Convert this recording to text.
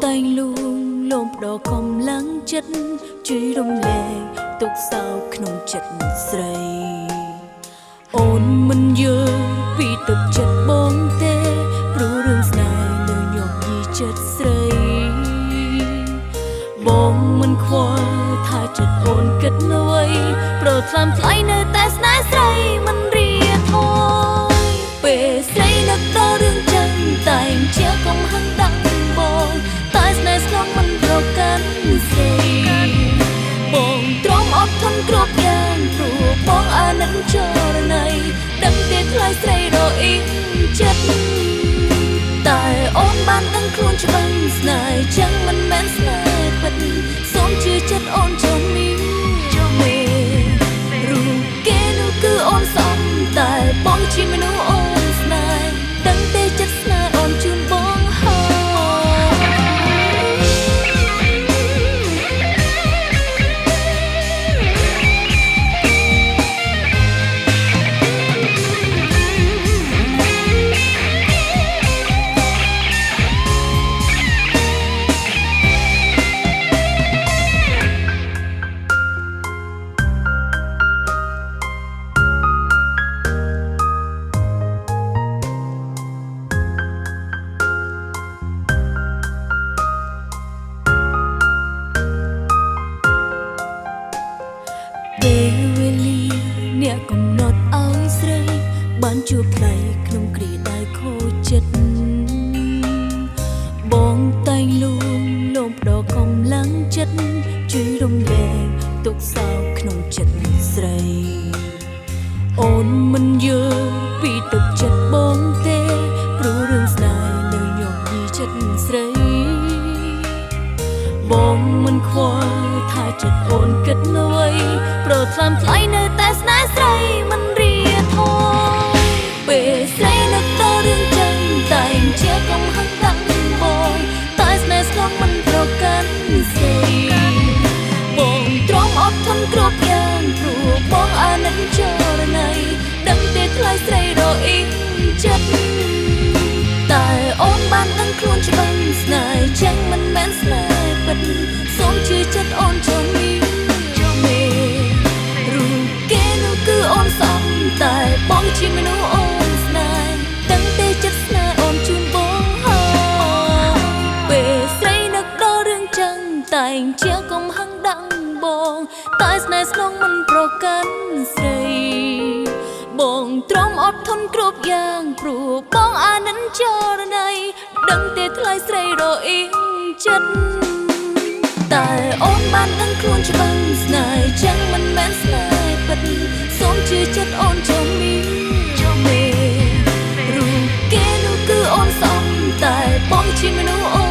តែងលួងលោមផ្ដោកំឡាំងចិត្តជួយរំលែកទុកសោកក្នុងចិត្តស្រីអូនមិនយល់ពីទឹកចិត្តបងទេព្រោះរឿងស្នេហ៍នៅញោមយីចិត្តស្រីបងមិនខ្វល់ថាចិត្តអូនគិតអ្វីប្រថ្លាមថ្លៃនៅតែស្នេហ៍ស្រីមិនរៀថយពេលស្រីនឹកដល់រឿងចឹងតែងជាកំហឹងដាក់បងតែស្នេហ៍ស្នងមិនប្រកាន់ស្រីបងទ្រាំអត់ធន់គ្រប់យ៉ាងព្រោះបងអាណិតចរណៃដឹងទេថ្លៃស្រីរអ៊ីងចិត្តតែអូនបានដឹងខ្លួនច្បាស់ស្នេហ៍ចឹងមិនមែនស្នេហ៍ពិតសូមជឿចិត្តអូនចុងនេះមេរូបគេនោះគឺអូនសំតែបងជាមនុស្សអូនស្នេហ៍ដឹងទេចិត្តស្នេហ៍អូនជូនបងពេលវេលាអ្នកកំណត់ឲ្យស្រីបានជួបថ្លៃក្នុងគ្រាដែលខូចចិត្តបងតែងលួងលោមផ្ដោកំឡាំងចិត្តជួយរំលែកទុកសោកក្នុងចិត្តស្រីអូនមិនយល់ពីទឹកចិត្តបងទេព្រោះរឿងស្នេហ៍នៅញោមយីចិត្តស្រីបងមិនខ្វល់ថាចិត្តអូនគិតអ្វីប្រថ្លាមថ្លៃនៅតែស្នេហ៍ស្រីមិនរៀថយពេលស្រីនឹកដល់រឿងចឹងតែងជាកំហឹងដាក់បងតែស្នេហ៍ស្នងមិនប្រកាន់ស្រីបងទ្រាំអត់ធន់គ្រប់យ៉ាងព្រោះបងអាណិតចរណៃដឹងទេថ្លៃស្រីរអ៊ីងចិត្តតែអូនបានដឹងខ្លួនច្បាស់ស្នេហ៍ចឹងមិនមែនស្នេហ៍ពិតសូមជឿចិត្តអូនចុងនេះមេរូបគេនោះគឺអូនសំតែបងជាមនុស្សអូនស្នេហ៍ដឹងទេចិត្តស្នេហ៍អូនជូនបងហើយពេលស្រីនឹកដល់រឿងចឹងតែងជាកំហឹងដាក់បងតែស្នេហ៍ស្នងមិនប្រកាន់ស្រីបងទ្រាំអត់ធន់គ្រប់យ៉ាងព្រោះបងអាណិតចរណៃដឹងទេថ្លៃស្រីរអ៊ីងចិត្តតែអូនបានដឹងខ្លួនច្បាស់ស្នេហ៍ចឹងមិនមែនស្នេហ៍ពិតសូមជឿចិត្តអូនចុងនេះមេរូបគេនោះគឺអូនសំតែបងជាមនុស្ស